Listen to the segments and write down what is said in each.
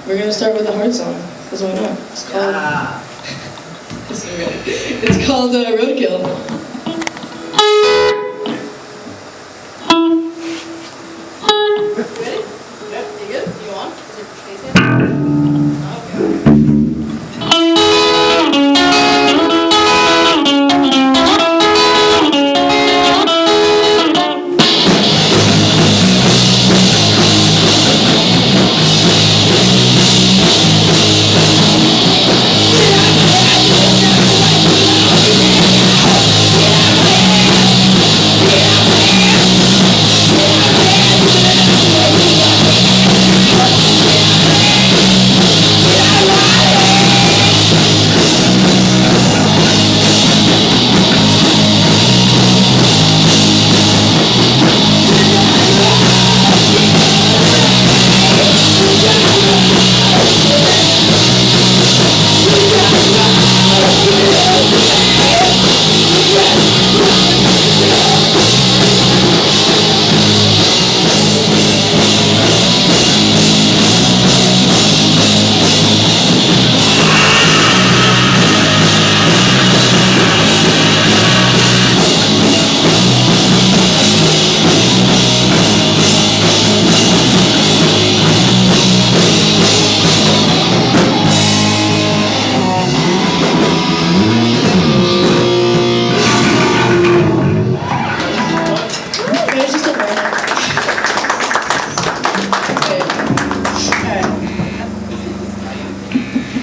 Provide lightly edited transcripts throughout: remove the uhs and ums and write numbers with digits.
We're gonna start with a hard song, because why not? It's called Roadkill.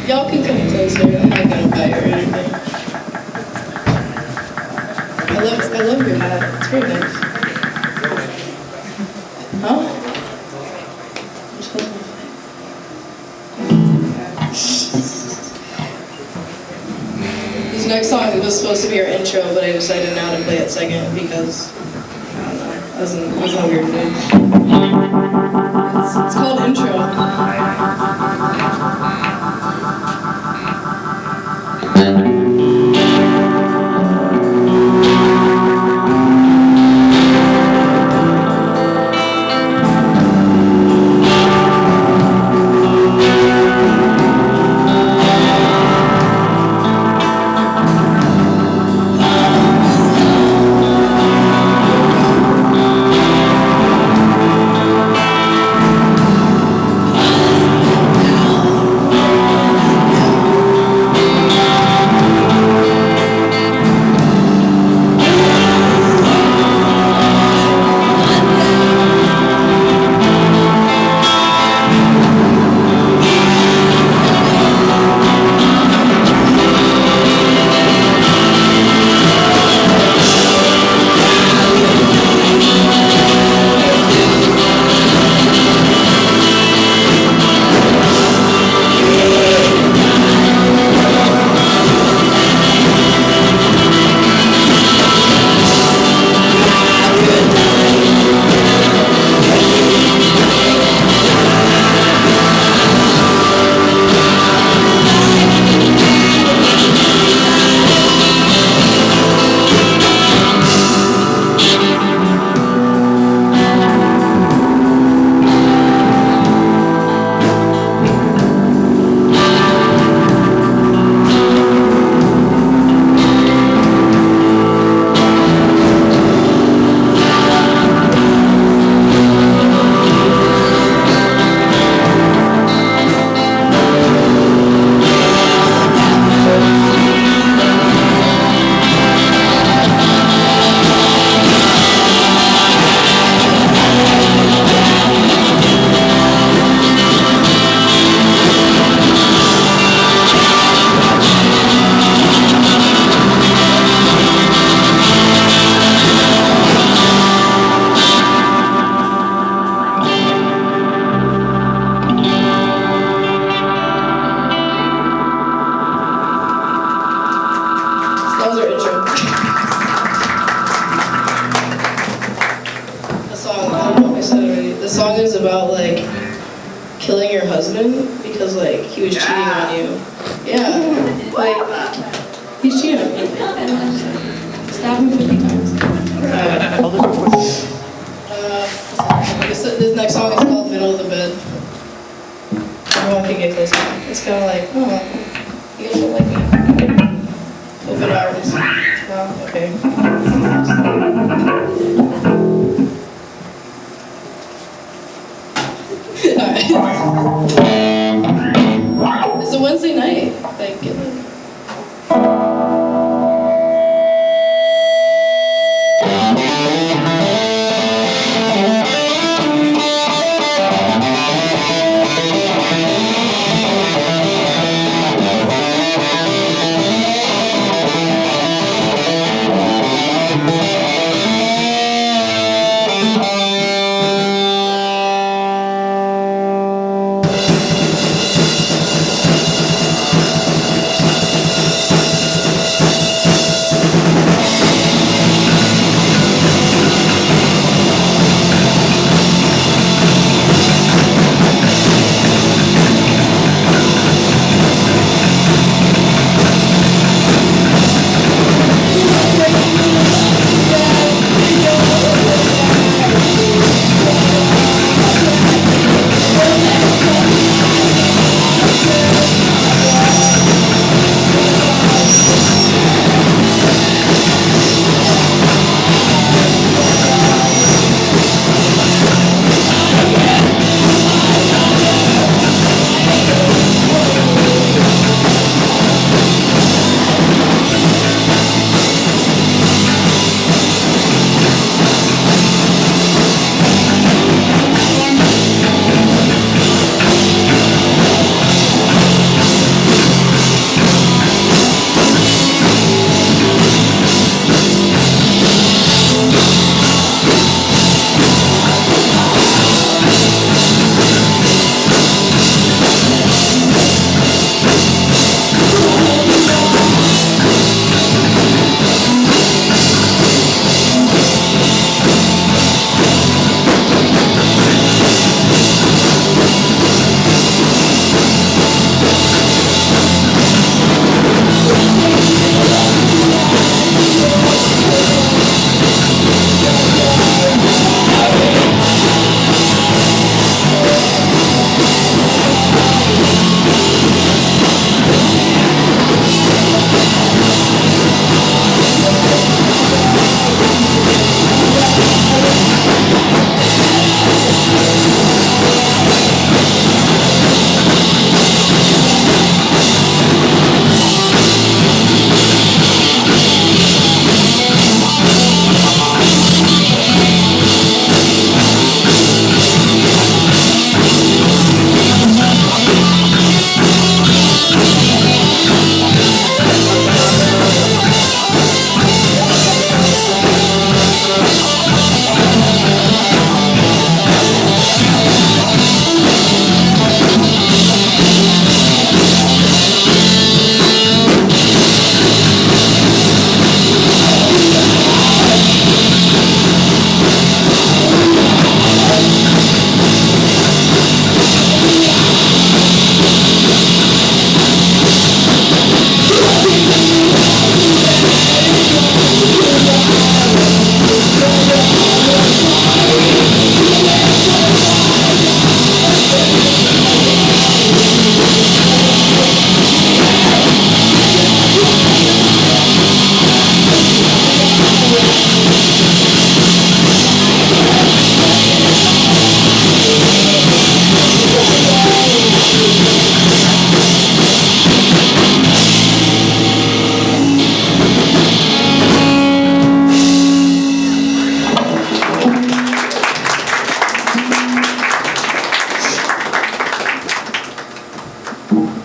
Y'all can come closer. I'm not gonna bite or anything. I love your hat. It's very nice. Huh? This next song was supposed to be our intro, but I decided now to play it second because I don't know. I was in a weird mood. It's called Intro. That was our intro. The song, I don't know if I said it already. The song is about like killing your husband because like he was cheating on you. Yeah. Like he's cheating on you. Stab him 50 times. This next song is called Middle of the Bed. Everyone can this one. It's kind of like, oh, you guys don't like me. Open arms. Oh, okay. Alright. It's a Wednesday night. Like, get it.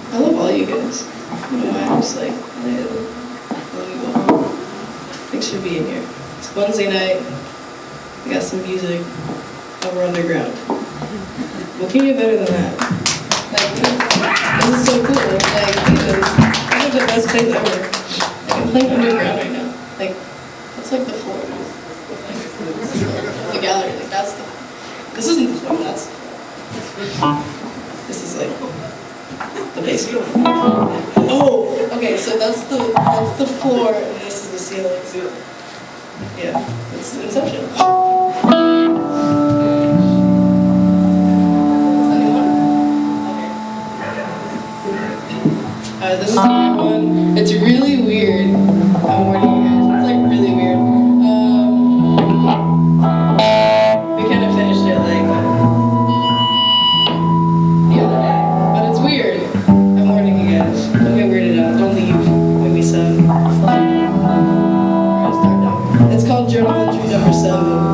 I love all you guys. You know, I'm just like, I love you all. Thanks for being here. It's Wednesday night. We got some music. And we're underground. What can get better than that? Like, this is so cool. Like, this is the best place ever. Like, I'm playing underground right now. Like, that's like the floor. Like, the gallery. Like, that's the. This isn't the floor. That's. This is like the basement. Oh, okay. So that's the floor, and this is the ceiling. Yeah, it's Inception. is a new one. It's really weird. I'm warning you guys. It's like really weird. We kind of finished it like the other day, but it's weird. I'm warning you guys. Don't get weirded out. Don't leave when we sub. It's called Journal Entry Number 7.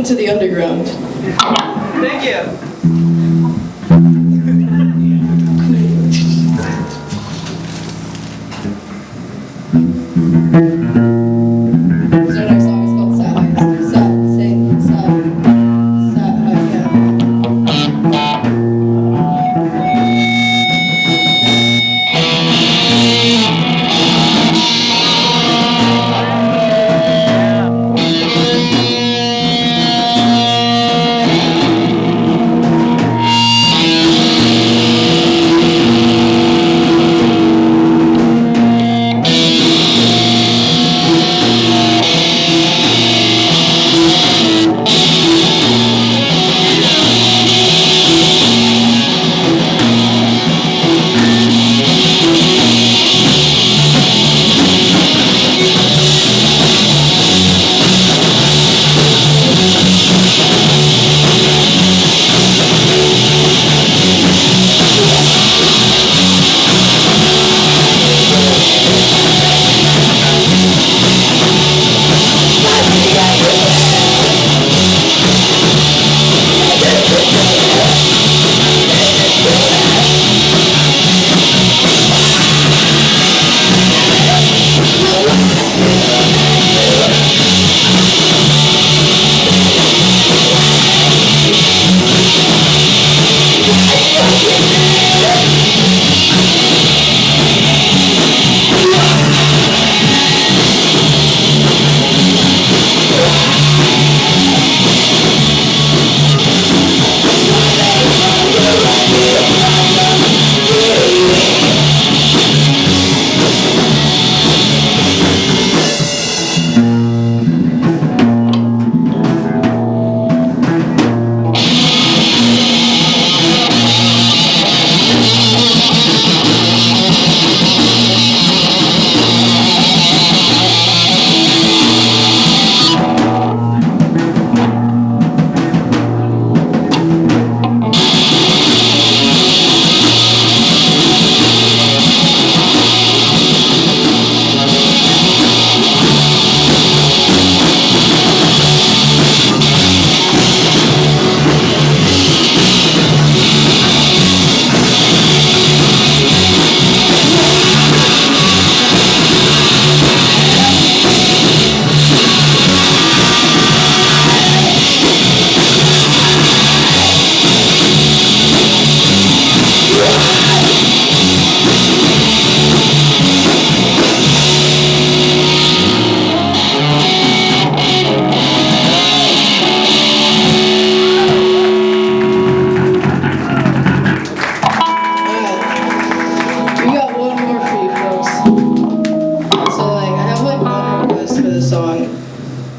To the underground. Thank you. So our next song is called Sad Eyes. Sad, say, sad, yeah.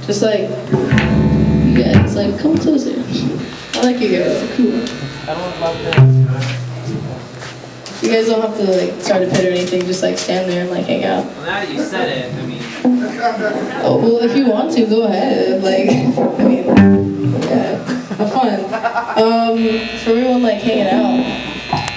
Just like, you guys, like, come closer. I like you guys, they're cool. I don't love this. You guys don't have to like start a pit or anything, just like stand there and like hang out. Well, now that you said it, I mean. Oh, well, if you want to, go ahead. Like, I mean, yeah, have fun. For everyone like hanging out,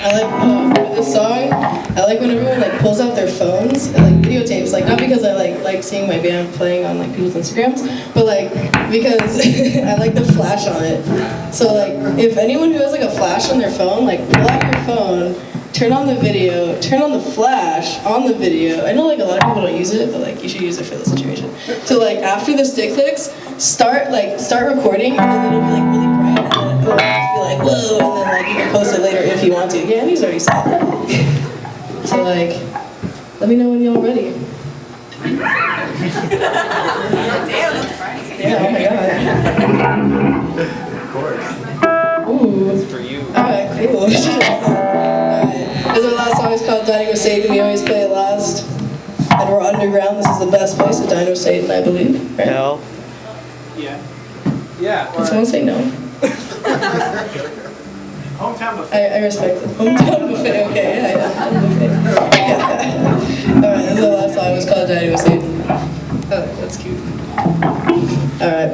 I like for this song. I like when everyone like pulls out their phones and like videotapes. Like not because I like seeing my band playing on like people's Instagrams, but like because I like the flash on it. So like if anyone who has like a flash on their phone, like pull out your phone. Turn on the video, turn on the flash on the video. I know like a lot of people don't use it, but like you should use it for this situation. So like after the stick fix, start recording and then it'll be like really bright and then it'll just be like whoa and then like you can post it later if you want to. Yeah, and he's already saw it. So like, let me know when y'all ready. Yeah, oh my god. Of course. Ooh. It's for you. Alright, cool. This is our last song. It's called Dining with Satan. We always play it last. And we're underground. This is the best place to dine with Satan, I believe. Right? Hell. Yeah. Yeah. Did someone say no? Hometown buffet. I respect it. Hometown buffet. Okay, yeah. Buffet. Yeah. Alright, this is the last song. It's called Dining with Satan. Oh, that's cute. Alright.